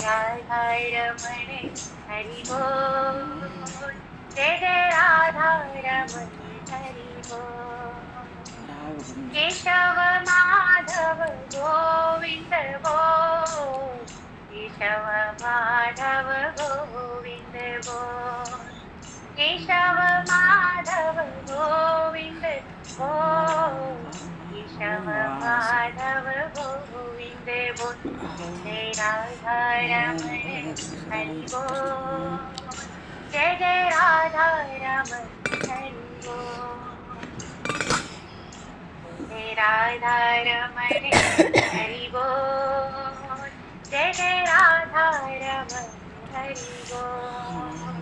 राधा रमण हरि बोल, जय जय राधा रमण हरि बोल। केशव माधव गोविंद बोल, केशव माधव गोविंद बोल, केशव माधव गोविंद बोल, केशव माधव गोविंद बोल। जय जय राधा रमण हरि बोल, जय जय राधा रमण हरि बोल, जय राधा रमण हरि बोल, जय जय राधा रमण हरि बोल।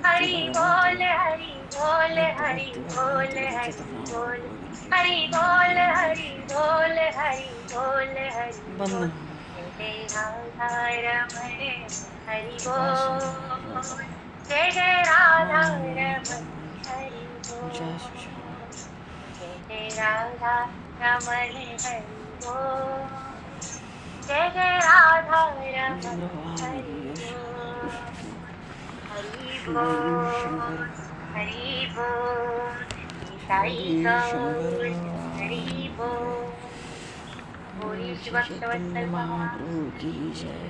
हरि बोल हरि बोल हरि बोल हरि बोल, हरि बोल हरि बोल हरि बोल हरि बोल। जय जय राधा रमण हरि बोल, जय जय राधा रमण हरि बोल, जय जय राधा रमण हरि बोल, जय जय राधा रमण हरि बोल। हरि बोल हरि बोल, ईसाई गौर हरि बोल, बोलिए श्री भक्तवत्सल महाप्रभु की जय।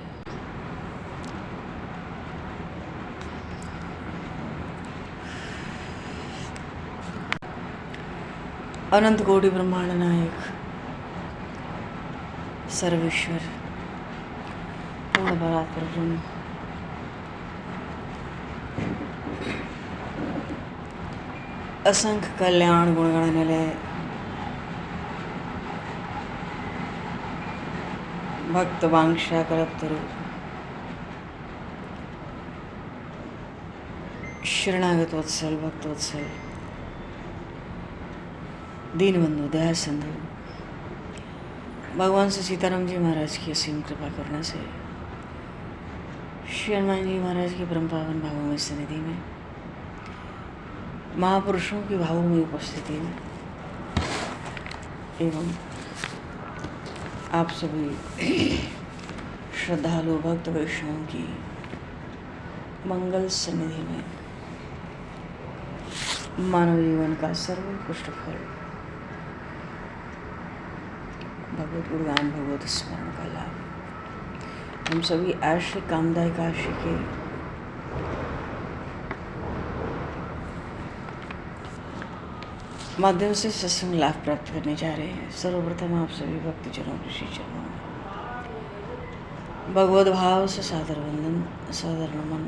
अनंत कोटि ब्रह्मांड नायक सर्वेश्वर पूर्ण परात्पर ब्रह्म असंख्य कल्याण गुणगणनिलय भक्त वांक्षा कल्पतरु शरणागत वत्सल भक्त वत्सल दीनबंधु दया सिंधु भगवान श्री सीताराम जी महाराज की असीम कृपा करने से श्री हनुमान जी महाराज की परम पावन भावों सन्निधि में महापुरुषों की भावों में उपस्थिति में एवं आप सभी श्रद्धालु भक्त वैष्णवों की मंगल सन्निधि में मानव जीवन का सर्वोत्कृष्ट फल भगवत गुणगान भगवत स्मरण का लाभ हम सभी आश्रय कामदायक आश्रय के माध्यम से सत्संग लाभ प्राप्त करने जा रहे हैं। सर्वप्रथम आप सभी भक्तजनों ऋषि चरणों में भगवत भाव से सादर वंदन सादर नमन।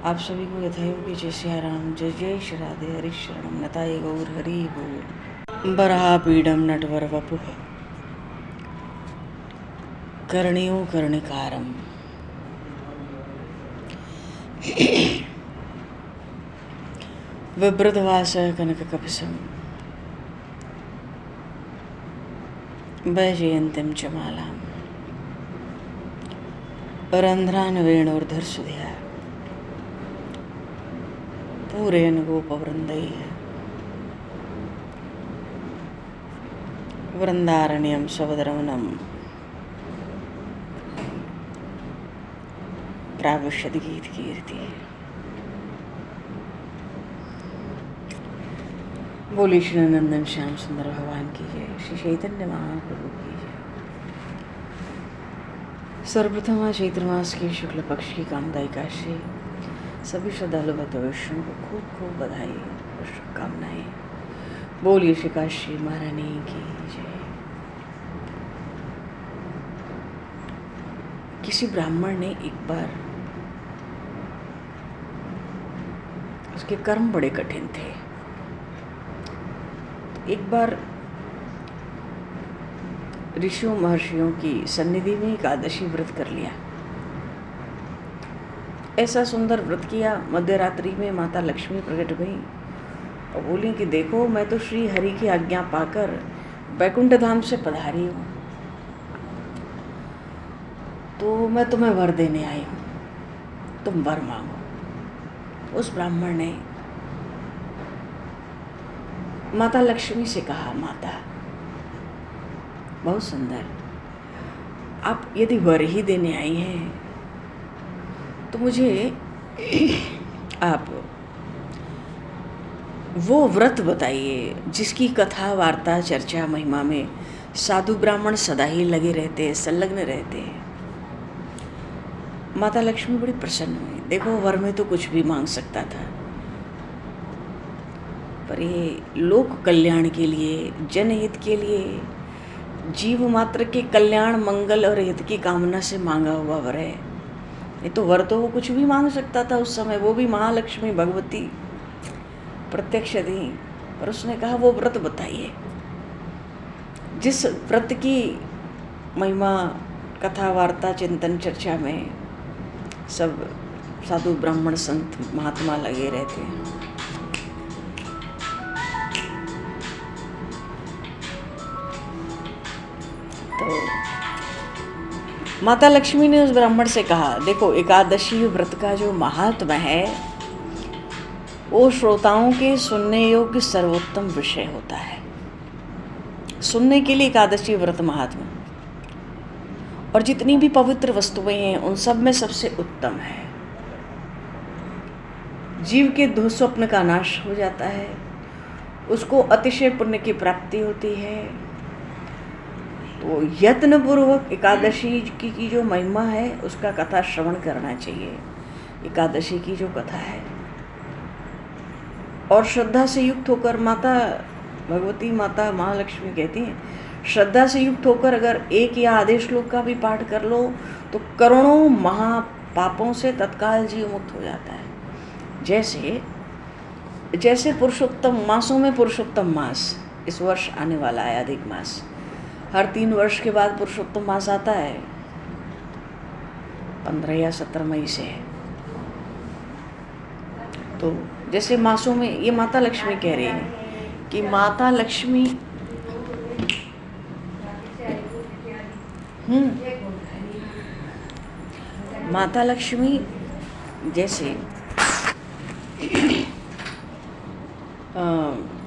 आप सभी को यथायोग्य जय सिया राम, जय जय श्री राधे, हरि शरणम नताय गौर हरि बोल। बरहा पीडम नटवर वपुः कर्णियो कर्णिकारम, विभ्रतवास कनककपिशं वैजयन्तीं च मालां रन्ध्रान् वेणोर्धरसुधया पूरयन् गोपवृन्दैः वृन्दारण्यं सवदरवनं प्राविशद् गीतकीर्ति। बोले श्री नंदन श्याम सुंदर भगवान की जय, श्री चैतन्य महाप्रभु की जय। सर्वप्रथम आज चैत्र मास की शुक्ल पक्ष की कामदायी एकादशी सभी श्रद्धालु भक्त वैष्णव को खूब खूब बधाई और शुभकामनाएं। बोलिए श्री काशी महारानी की जय। किसी ब्राह्मण ने एक बार, उसके कर्म बड़े कठिन थे, एक बार ऋषियों महर्षियों की सन्निधि में एकादशी व्रत कर लिया। ऐसा सुंदर व्रत किया, मध्य रात्रि में माता लक्ष्मी प्रकट हुई और बोली कि देखो मैं तो श्री हरि की आज्ञा पाकर वैकुंठ धाम से पधारी हूँ, तो मैं तुम्हें वर देने आई हूँ, तुम वर मांगो। उस ब्राह्मण ने माता लक्ष्मी से कहा, माता बहुत सुंदर, आप यदि वर ही देने आई हैं तो मुझे आप वो व्रत बताइए जिसकी कथा वार्ता चर्चा महिमा में साधु ब्राह्मण सदा ही लगे रहते हैं, संलग्न रहते हैं। माता लक्ष्मी बड़ी प्रसन्न हुई। देखो, वर में तो कुछ भी मांग सकता था, पर ये लोक कल्याण के लिए, जनहित के लिए, जीव मात्र के कल्याण मंगल और हित की कामना से मांगा हुआ वर है। ये तो वर तो वो कुछ भी मांग सकता था उस समय, वो भी महालक्ष्मी भगवती प्रत्यक्ष थी, पर उसने कहा वो व्रत बताइए जिस व्रत की महिमा कथा वार्ता चिंतन चर्चा में सब साधु ब्राह्मण संत महात्मा लगे रहते हैं। तो माता लक्ष्मी ने उस ब्राह्मण से कहा, देखो, एकादशी व्रत का जो महात्मा है वो श्रोताओं के सुनने योग्य सर्वोत्तम विषय होता है। सुनने के लिए एकादशी व्रत महात्मा, और जितनी भी पवित्र वस्तुएं हैं उन सब में सबसे उत्तम है। जीव के दुःस्वप्न का नाश हो जाता है, उसको अतिशय पुण्य की प्राप्ति होती है। तो यत्नपूर्वक एकादशी की जो महिमा है उसका कथा श्रवण करना चाहिए। एकादशी की जो कथा है, और श्रद्धा से युक्त होकर माता भगवती माता महालक्ष्मी कहती हैं, श्रद्धा से युक्त होकर अगर एक या आधे श्लोक का भी पाठ कर लो तो करोड़ों महापापों से तत्काल जीव मुक्त हो जाता है। जैसे पुरुषोत्तम मासों में पुरुषोत्तम मास इस वर्ष आने वाला है, अधिक मास। हर 3 वर्ष के बाद पुरुषोत्तम मास आता है, 15 या 17 मई से। तो जैसे मासों में ये माता लक्ष्मी कह रही है कि माता लक्ष्मी माता लक्ष्मी जैसे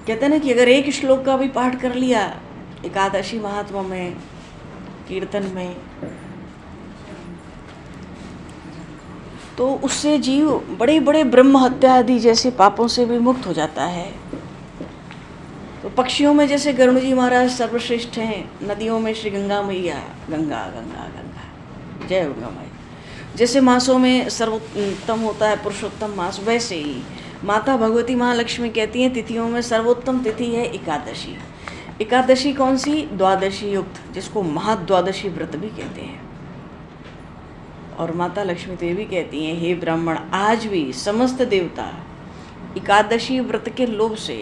कहते हैं ना कि अगर एक श्लोक का भी पाठ कर लिया एकादशी महात्मा में, कीर्तन में, तो उससे जीव बड़े बड़े ब्रह्म हत्या आदि जैसे पापों से भी मुक्त हो जाता है। तो पक्षियों में जैसे गरुड़ जी महाराज सर्वश्रेष्ठ हैं, नदियों में श्री गंगा मैया, गंगा गंगा गंगा जय गंगा माई। जैसे मासों में सर्वोत्तम होता है पुरुषोत्तम मास, वैसे ही माता भगवती महालक्ष्मी कहती हैं तिथियों में सर्वोत्तम तिथि है एकादशी। एकादशी कौन सी? द्वादशी युक्त, जिसको महाद्वादशी व्रत भी कहते हैं। और माता लक्ष्मी तो ये भी कहती हैं, हे ब्राह्मण, आज भी समस्त देवता एकादशी व्रत के लोभ से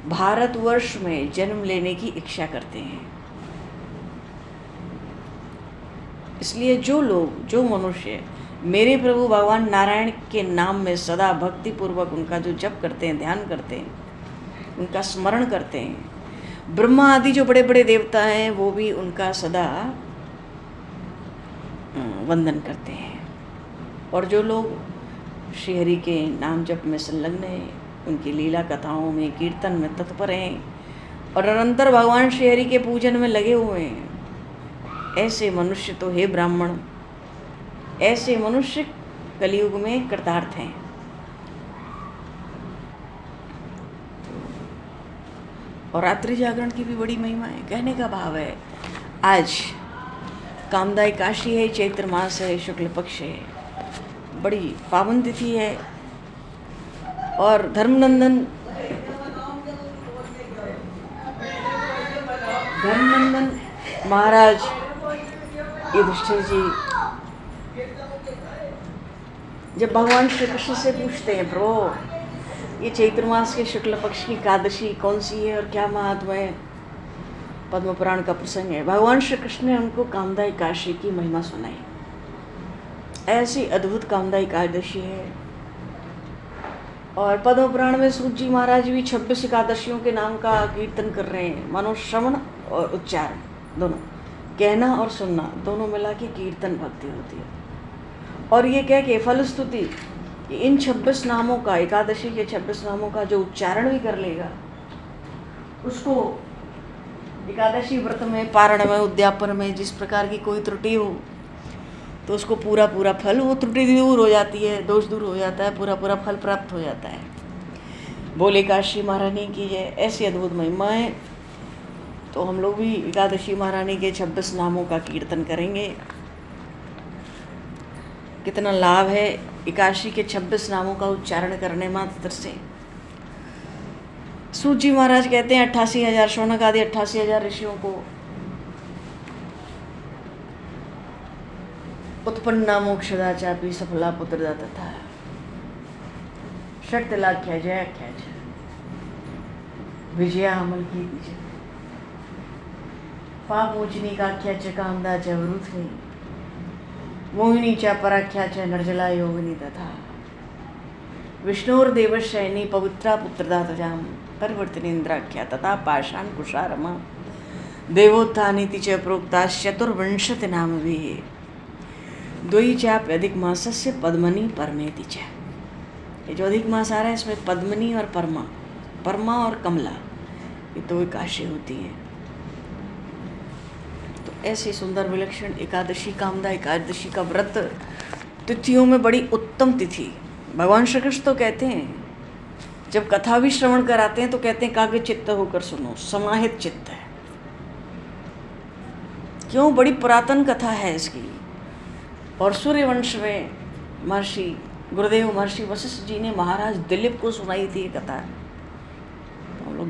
भारतवर्ष में जन्म लेने की इच्छा करते हैं। इसलिए जो लोग, जो मनुष्य मेरे प्रभु भगवान नारायण के नाम में सदा भक्ति पूर्वक उनका जो जप करते हैं, ध्यान करते हैं, उनका स्मरण करते हैं, ब्रह्मा आदि जो बड़े बड़े देवता हैं वो भी उनका सदा वंदन करते हैं। और जो लोग श्री हरि के नाम जप में संलग्न हैं, उनकी लीला कथाओं में, कीर्तन में तत्पर हैं और निरंतर भगवान श्री हरि के पूजन में लगे हुए हैं, ऐसे मनुष्य तो हे ब्राह्मण, ऐसे मनुष्य कलयुग में कृतार्थ हैं। और रात्रि जागरण की भी बड़ी महिमा है। कहने का भाव है, आज कामदा एकादशी है, चैत्र मास है, शुक्ल पक्ष है, बड़ी पावन तिथि है। और धर्मनंदन महाराज युधिष्ठिर जी जब भगवान श्री कृष्ण से पूछते हैं, प्रभु ये चैत्र मास के शुक्ल पक्ष की एकादशी कौन सी है और क्या महत्व है, पद्म पुराण का प्रसंग है। भगवान श्री कृष्ण ने उनको कामदा एकादशी की महिमा सुनाई। ऐसी अद्भुत कामदा एकादशी है। और पद्म पुराण में सूत जी महाराज भी 26 एकादशियों के नाम का कीर्तन कर रहे हैं। मानो श्रवण और उच्चारण दोनों, कहना और सुनना दोनों मिला के कीर्तन भक्ति होती है। और ये कह के फलस्तुति कि इन 26 नामों का, एकादशी के 26 नामों का जो उच्चारण भी कर लेगा उसको एकादशी व्रत में, पारण में, उद्यापन में जिस प्रकार की कोई त्रुटि हो तो उसको पूरा पूरा फल, वो त्रुटि दूर हो जाती है, दोष दूर हो जाता है, पूरा पूरा फल प्राप्त हो जाता है। बोले एकादशी महारानी की है, ऐसी अद्भुत महिमा है। तो हम लोग भी एकादशी महारानी के 26 नामों का कीर्तन करेंगे। कितना लाभ है एकादशी के 26 नामों का उच्चारण करने मात्र से। सूत जी महाराज कहते हैं 88,000 शौनक आदि 88,000 ऋषियों को उत्पन्ना मोक्षदा चापी सफला पुत्रदा तथा षट्लाख्या जयाख्या विजया अमल की विजय पाप मोचनी काख्या च कामदा च वृथ्वी मोहिनी च पराख्या च निर्जला योगिनी तथा विष्णुर्देवशयनी पवित्रा पुत्रदा तजाम परिवर्तनेन्द्राख्या तथा पाषाण कुशारमा देवोत्थानीति च प्रोक्ताश्चतुर्विंशति नाम भी द्वयी चाप अधिक मासस्य पद्मनी परमेति च। ये जो अधिक मास आ रहा है इसमें पद्मनी और परमा और कमला, ये दो एकादशी होती हैं। तो ऐसी सुंदर विलक्षण एकादशी, कामदा एकादशी का व्रत तिथियों में बड़ी उत्तम तिथि। भगवान श्री कृष्ण तो कहते हैं, जब कथा भी श्रवण कराते हैं तो कहते हैं एकाग्र चित्त होकर सुनो, समाहित चित्त है। क्यों? बड़ी पुरातन कथा है इसकी। और सूर्यवंश में महर्षि गुरुदेव महर्षि वशिष्ठ जी ने महाराज दिलीप को सुनाई थी ये कथा। तो हम लोग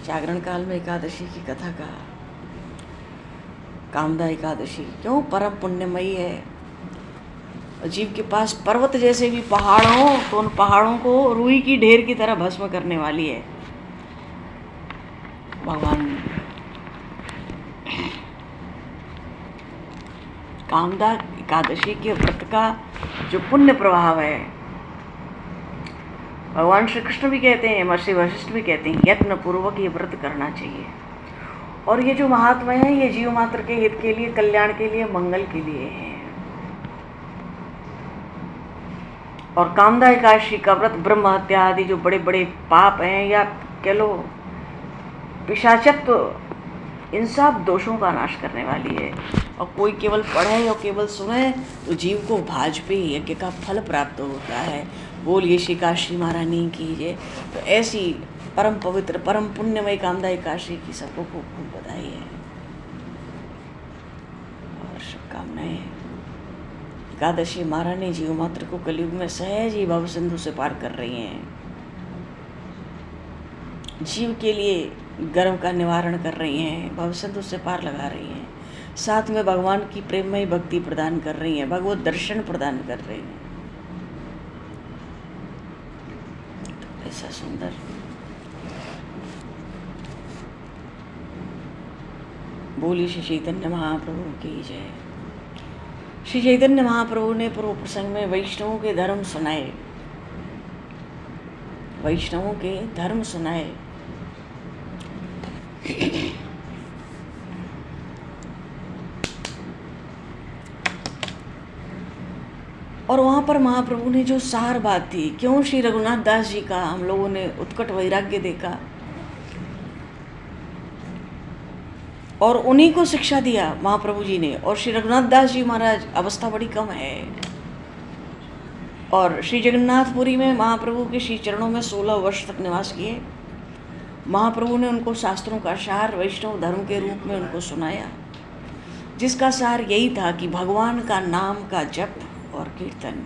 जागरण काल में एकादशी की कथा का, कामदा एकादशी क्यों परम पुण्यमयी है। जीव के पास पर्वत जैसे भी पहाड़ हो तो उन पहाड़ों को रुई की ढेर की तरह भस्म करने वाली है। भगवान कामदा एकादशी के व्रत का जो पुण्य प्रभाव है, भगवान श्री कृष्ण भी कहते हैं, महर्षि वशिष्ठ भी कहते हैं, यत्न पूर्वक ये व्रत करना चाहिए। और ये जो महात्मा है ये जीव मात्र के हित के लिए, कल्याण के लिए, मंगल के लिए है। और कामदा एकादशी का व्रत ब्रह्म हत्या आदि जो बड़े बड़े पाप हैं, या कह लो पिशाचत्व, इन सब दोषों का नाश करने वाली है। और कोई केवल पढ़े और केवल सुने तो जीव को भाजपे यज्ञ का फल प्राप्त होता है। बोलिए श्री काशी महारानी कीजिए। तो ऐसी परम पवित्र परम पुण्यमय कामदा एकादशी की सबको खूब खूब बधाई है और शुभकामनाएं। एकादशी महारानी जीव मात्र को कलयुग में सहज ही भव सिंधु से पार कर रही हैं। जीव के लिए गर्व का निवारण कर रही हैं, भव सिंधु से पार लगा रही हैं। साथ में भगवान की प्रेममयी भक्ति प्रदान कर रही हैं, भगवत दर्शन प्रदान कर रही हैं। तो ऐसा सुंदर बोली श्री चैतन्य महाप्रभु की जय। श्री चैतन्य महाप्रभु ने पूर्व प्रसंग में वैष्णवों के धर्म सुनाए, वैष्णवों के धर्म सुनाए। और वहाँ पर महाप्रभु ने जो सार बात थी, क्यों श्री रघुनाथ दास जी का हम लोगों ने उत्कट वैराग्य देखा और उन्हीं को शिक्षा दिया महाप्रभु जी ने। और श्री रघुनाथ दास जी महाराज अवस्था बड़ी कम है और श्री जगन्नाथपुरी में महाप्रभु के श्री चरणों में 16 वर्ष तक निवास किए। महाप्रभु ने उनको शास्त्रों का सार वैष्णव धर्म के रूप में उनको सुनाया, जिसका सार यही था कि भगवान का नाम का जप और कीर्तन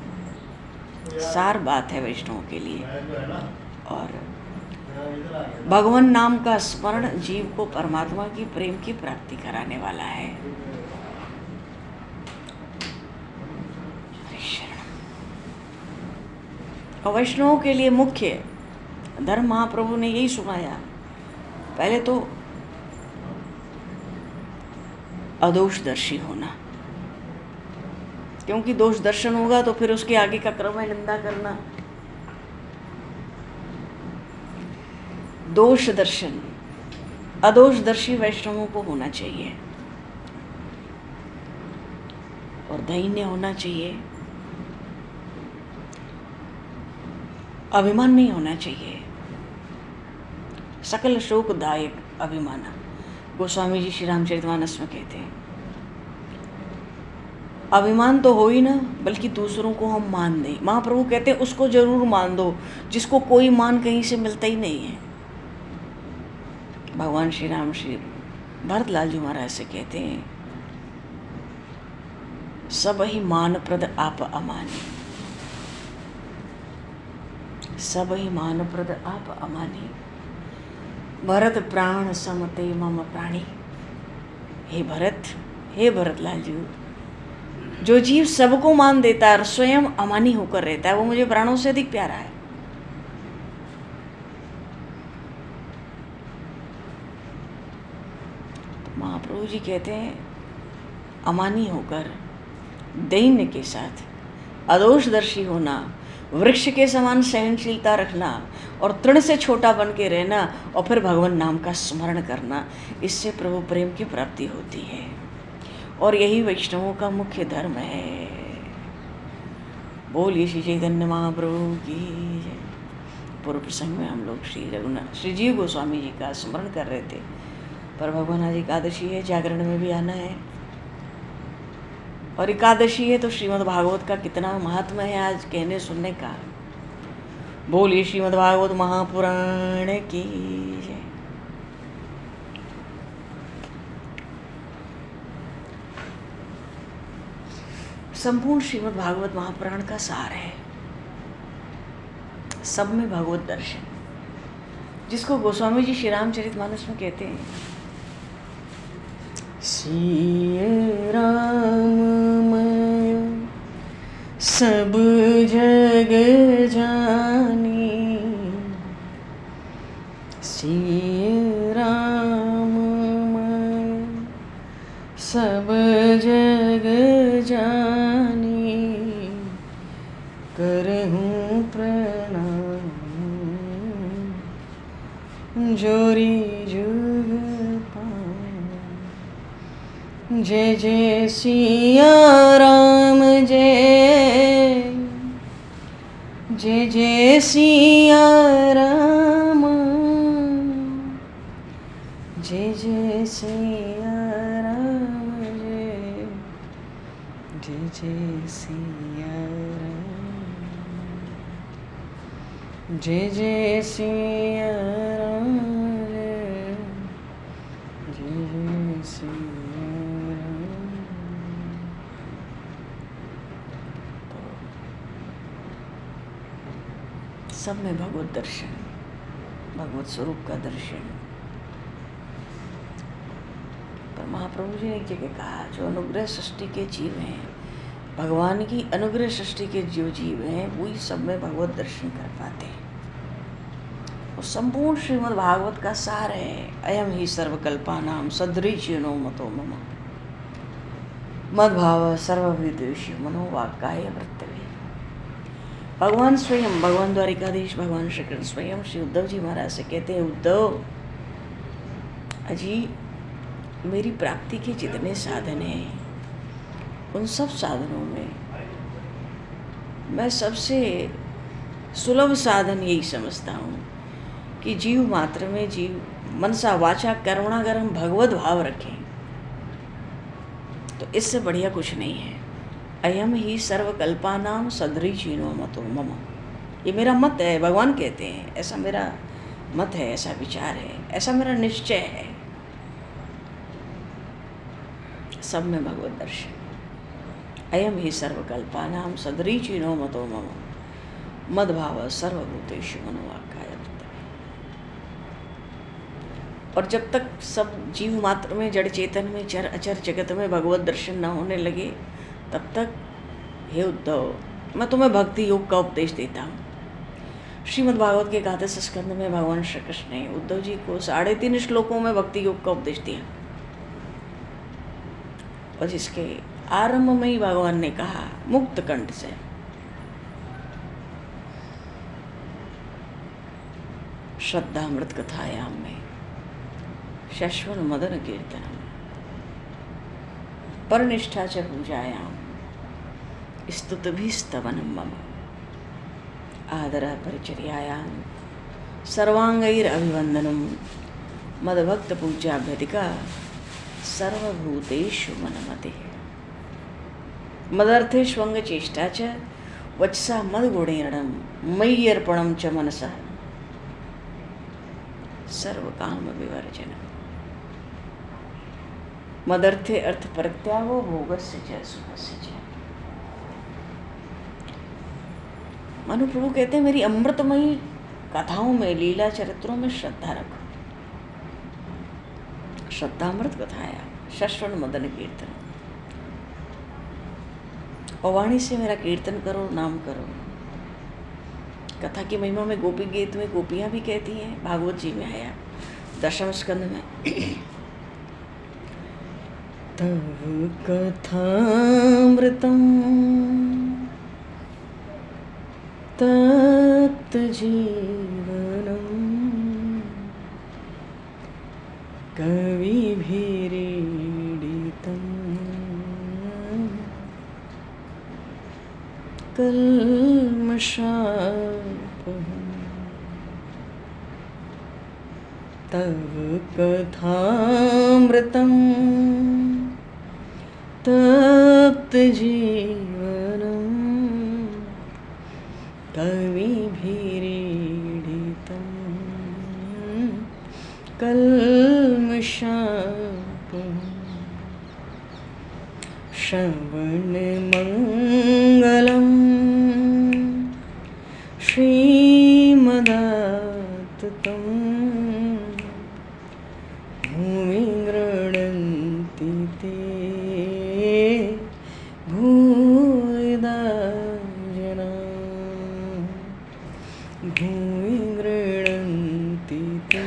सार बात है वैष्णव के लिए। और भगवान नाम का स्मरण जीव को परमात्मा की प्रेम की प्राप्ति कराने वाला है। और वैष्णवों के लिए मुख्य धर्म महाप्रभु ने यही सुनाया। पहले तो अदोषदर्शी होना, क्योंकि दोष दर्शन होगा तो फिर उसके आगे का क्रम है निंदा करना। दोष दर्शन, अदोषदर्शी वैष्णवों को होना चाहिए और दैन्य होना चाहिए, अभिमान नहीं होना चाहिए, सकल शोकदायक अभिमाना। गोस्वामी जी श्री रामचरितमानस में कहते हैं अभिमान तो हो ही ना, बल्कि दूसरों को हम मान दें। महाप्रभु कहते हैं उसको जरूर मान दो जिसको कोई मान कहीं से मिलता ही नहीं है। भगवान श्री राम श्री भरतलाल जी महाराज से कहते हैं सब ही मान प्रद आप अमानी, सब ही मान प्रद आप अमानी, भरत प्राण समते मम प्राणी। हे भरतलाल जी, जो जीव सबको मान देता है और स्वयं अमानी होकर रहता है वो मुझे प्राणों से अधिक प्यारा है। तो महाप्रभु जी कहते हैं अमानी होकर दैन्य के साथ अदोषदर्शी होना, वृक्ष के समान सहनशीलता रखना और तृण से छोटा बन के रहना और फिर भगवान नाम का स्मरण करना, इससे प्रभु प्रेम की प्राप्ति होती है। और यही वैष्णवों का मुख्य धर्म है। बोलिए श्री चैतन्य महाप्रभु की जय। पूर्व प्रसंग में हम लोग श्री जीव गोस्वामी जी का स्मरण कर रहे थे, पर भगवान आज एकादशी है, जागरण में भी आना है। और एकादशी है तो श्रीमद् भागवत का कितना महात्मा है आज कहने सुनने का। बोलिए श्रीमद् भागवत महापुराण की जय। संपूर्ण श्रीमद् भागवत महापुराण का सार है, सब में भगवत दर्शन, जिसको गोस्वामी जी श्री रामचरितमानस में कहते हैं सिय राममय सब जग जानी, सिय राममय सब जग जानी, करहूँ प्रणाम जोरी जुग पाऊँ। जय जय सिया राम जय, जय जय सिया राम, जय जय सिया राम जय, जय जय सिया राम, जय जय सिया राम जय, जय जय सिया राम। सब में भगवत दर्शन, भगवत स्वरूप का दर्शन। पर महाप्रभु जी ने एक जगह कहा जो अनुग्रह सृष्टि के जीव हैं, भगवान की अनुग्रह सृष्टि के जो जीव हैं वही सब में भगवत दर्शन कर पाते हैं। और संपूर्ण श्रीमद् भागवत का सार है अयम ही सर्वकल्पानां सदृचिनो मतो मम मद्भाव सर्वविद्वेषी मनोवाक्काय वृत्तवे। भगवान स्वयं, भगवान द्वारिकाधीश भगवान श्री कृष्ण स्वयं श्री उद्धव जी महाराज से कहते हैं उद्धव अजी मेरी प्राप्ति के जितने साधन हैं उन सब साधनों में मैं सबसे सुलभ साधन यही समझता हूँ कि जीव मात्र में जीव मनसा वाचा कर्मणा अगर हम भगवत भाव रखें तो इससे बढ़िया कुछ नहीं है। अयम ही सर्वकल्पानां सदृचिनो मतो मम, ये मेरा मत है। भगवान कहते हैं ऐसा मेरा मत है, ऐसा विचार है, ऐसा मेरा निश्चय है। सब में भगवत दर्शन। अयम ही सर्वकल्पानां सदृचिनो मतो मम मद्भाव सर्वभूतेषु मनोवाक्काय वृत्तवे। और जब तक सब जीव मात्र में जड़ चेतन में चर अचर जगत में भगवत दर्शन न होने लगे तब तक हे उद्धव मैं तुम्हें भक्ति योग का उपदेश देता हूँ। श्रीमद् भागवत के 11 स्कंद में भगवान श्री कृष्ण ने उद्धव जी को 3.5 श्लोकों में भक्ति योग का उपदेश दिया और जिसके आरंभ में ही भगवान ने कहा मुक्त कंठ से श्रद्धामृत कथायाम में शश्वन मदन कीर्तनम परनिष्ठा च पूजायाम स्तुतिभिस्तवनं मम आदर परिचर्यायां सर्वांगैर अभिवंदनम मदभक्त पूज्याभ्यधिका सर्वभूतेषु मनमते। मदर्थेष्वंग चेष्टा च वचसा मदगुणेरणम मयि अर्पणम च मनसा सर्वकाम विवर्जन। मदर्थे अर्थ परित्यागो भोगस्य च सुखस्य च। महाप्रभु कहते हैं मेरी अमृतमयी कथाओं में, लीला चरित्रों में श्रद्धा रखो। श्रद्धामृत कथाया शश्रवण मदन कीर्तन, और वाणी से मेरा कीर्तन करो, नाम करो। कथा की महिमा में गोपी गीत में गोपियां भी कहती हैं, भागवत जी में आया 10वें स्कंद में, तव कथामृतम तप्त जीवनम कविभिरीडितम् कल्मषापहम् तव कथामृतं तप्त जीवनं कविभिरीडितं कल्मषापहम् श्रवणमङ्गलम् श्रीमदाततं भूमि गृह्णन्ति ते भूयदा जना भूमि गृह्णन्ति ते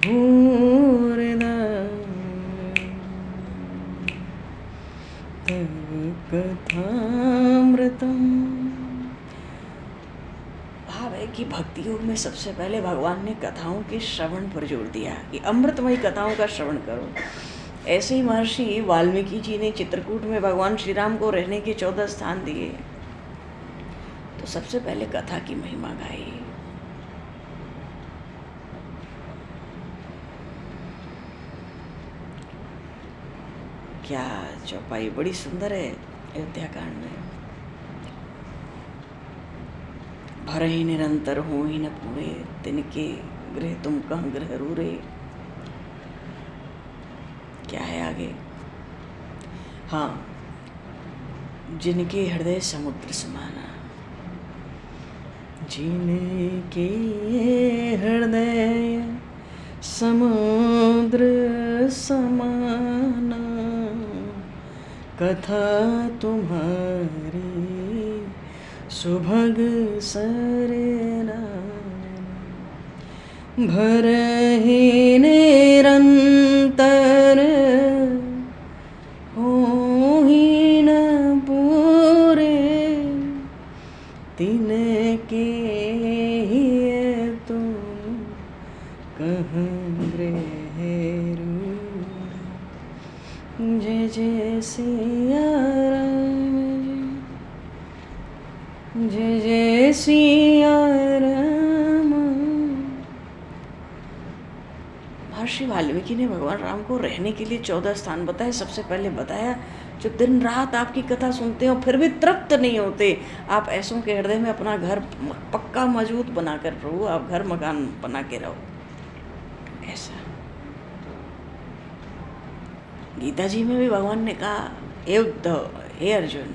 भूयदा तव कथामृतम्। भाव है कि भक्ति योग में सबसे पहले भगवान ने कथाओं के श्रवण पर जोर दिया कि अमृतमयी कथाओं का श्रवण करो। ऐसे ही महर्षि वाल्मीकि जी ने चित्रकूट में भगवान श्री राम को रहने के 14 स्थान दिए, तो सबसे पहले कथा की महिमा गाई। क्या चौपाई बड़ी सुंदर है अयोध्या कांड में। भर ही निरंतर हो ही न पूरे, तिनके गृह तुम कहाँ गृह रूरे। क्या है आगे? हाँ, जिनके हृदय समुद्र समाना, जिनके हृदय समुद्र समाना, कथा तुम्हारी सुभग सरना। भर ही निरंतर हो ही न पूरे, तिनके ही तुम कहाँ गृह रूरे। जय जय सिया राम, जय जय सिया राम। महर्षि वाल्मीकि ने भगवान राम को रहने के लिए 14 स्थान बताए। सबसे पहले बताया जो दिन रात आपकी कथा सुनते हो फिर भी तृप्त नहीं होते, आप ऐसों के हृदय में अपना घर पक्का मजबूत बनाकर रहो, आप घर मकान बना के रहो। ऐसा गीता जी में भी भगवान ने कहा, हे उद्धव, हे अर्जुन,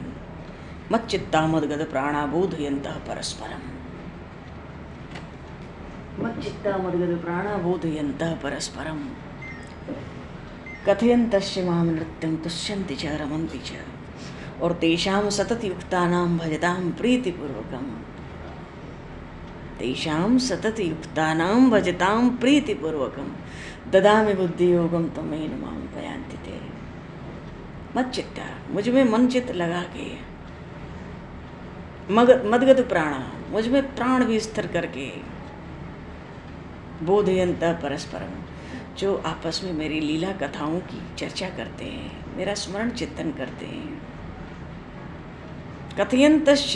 मत चित्ता मदगद प्राणा बोधयन्तः परस्परम। मत चित्ता मदगद प्राणा बोधयन्तः परस्परम कथयन्तस्य मां नृत्यं तुष्यन्ति च रमन्ति च और तेषां सतत युक्तानां भजतां प्रीतिपूर्वकम्। तेषां सतत युक्तानां भजतां प्रीतिपूर्वकम् ददामि बुद्धियोगं त्वमेन मां पयान्ति ते। मत चित्ता, मुझ में मन चित्त लगा के, मदगद प्राणा, मुझ में प्राण भी स्थिर करके, बोधयन्तः परस्परम, जो आपस में मेरी लीला कथाओं की चर्चा करते हैं, मेरा स्मरण चिंतन करते हैं। कथयन्तश्च,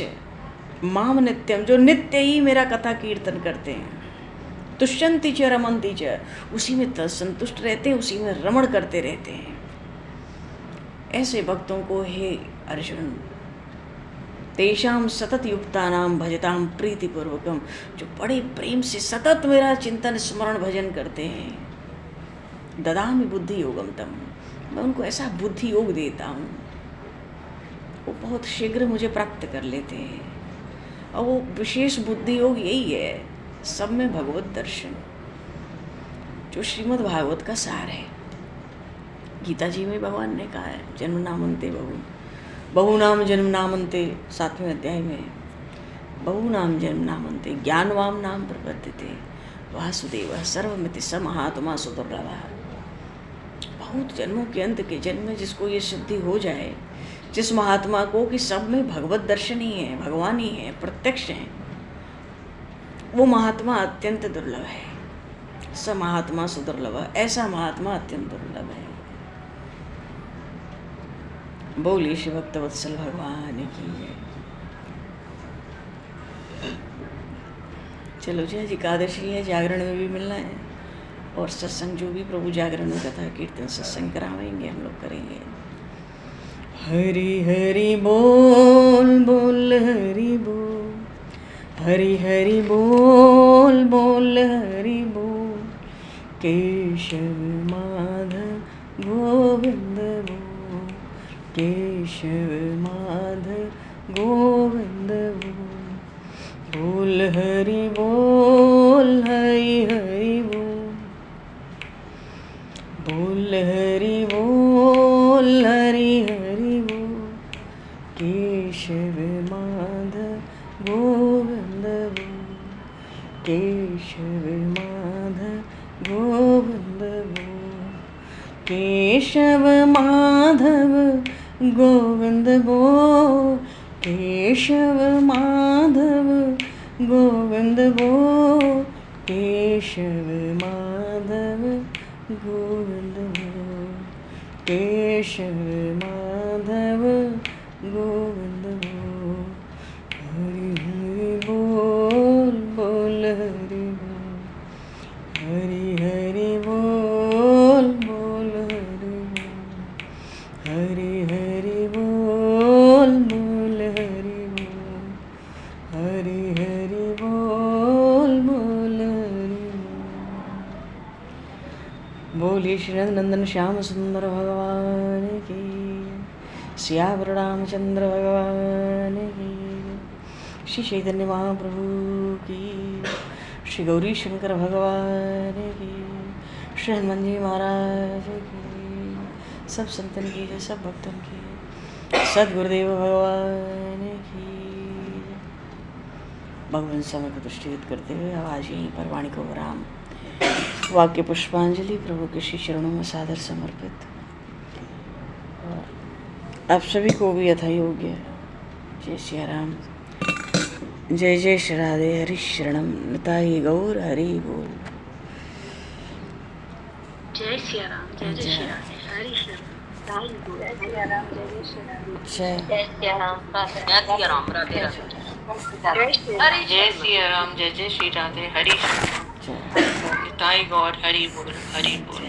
माम नित्यम, जो नित्य ही मेरा कथा कीर्तन करते हैं, तुष्यंति च रमंति च, उसी में संतुष्ट रहते हैं, उसी में रमण करते रहते हैं। ऐसे भक्तों को हे अर्जुन, तेषाम सतत युक्तानाम भजताम प्रीतिपूर्वकम, जो बड़े प्रेम से सतत मेरा चिंतन स्मरण भजन करते हैं, ददामि बुद्धि योगम तम, मैं उनको ऐसा बुद्धि योग देता हूँ, वो बहुत शीघ्र मुझे प्राप्त कर लेते हैं। और वो विशेष बुद्धि योग यही है, सब में भगवत दर्शन, जो श्रीमद् भागवत का सार है। गीता जी में भगवान ने कहा है, जन्म नामन्ते बहु नाम जन्म नामन्ते, 7वें अध्याय में, बहु नाम जन्म नामन्ते ज्ञानवाम नाम प्रपद्यते वासुदेव सर्वमिति स महात्मा सुदुर्लभः। बहुत जन्मों के अंत के जन्म में जिसको ये सिद्धि हो जाए, जिस महात्मा को कि सब में भगवत दर्शन ही है, भगवान ही है, प्रत्यक्ष है, वो महात्मा अत्यंत दुर्लभ है। स महात्मा सुदुर्लभ, ऐसा महात्मा अत्यंत दुर्लभ है। बोलिए श्री भक्त वत्सल भगवान की जय। चलो जी, आज एकादशी है, जागरण में भी मिलना है, और सत्संग जो भी प्रभु जागरण में कथा कीर्तन सत्संग करावेंगे हम लोग करेंगे। हरि हरि बोल बोल हरि बोल, हरि हरि बोल बोल हरि बोल, केशव माधव गोविंद बोल, केशव माधव गोविंद बोल, बोल हरि बोल हरि हरि बोल, बोल हरि बोल हरि हरि बोल, केशव माधव गोविंद बोल, केशव माधव गोविंद बोल, केशव माधव गोविंद बोल, केशव माधव गोविंद बोल, केशव माधव गोविंद बोल, केशव माधव गोविंद बोल। हरि हरि बोल बोल हरि बोल, हरि हरि बोल बोल हरि बोल, हरि हरि बोल बोल हरि बोल, हरि हरि बोल बोल हरि बोल। बोलिए श्री नंदन श्याम सुंदर भगवान की, सियावर रामचंद्र भगवान की, श्री चैतन्य महाप्रभु की, श्री गौरी शंकर भगवान की, श्री हनुमान जी महाराज की, सब संतन की जय, सब भक्तन की, सद्गुरुदेव भगवान की। भगवान समय को दृष्टिगत करते हुए आज यहीं पर वाणी को विराम। वाक्य पुष्पांजलि प्रभु के श्री चरणों में सादर समर्पित। आप सभी को भी यथा योग्य जय सिया राम, जय जय श्री राधे, हरि शरणम निताई गौर हरि बोल। जय सिया राम, जय जय श्री राधे, हरि शरणम निताई गौर, जय सिया राम, जय जय श्री राधे, जय सिया राम, जय सिया राम, राधे राधे, जय सिया राम, जय जय श्री राधे, हरि शरणम निताई गौर, हरि बोल, हरि बोल।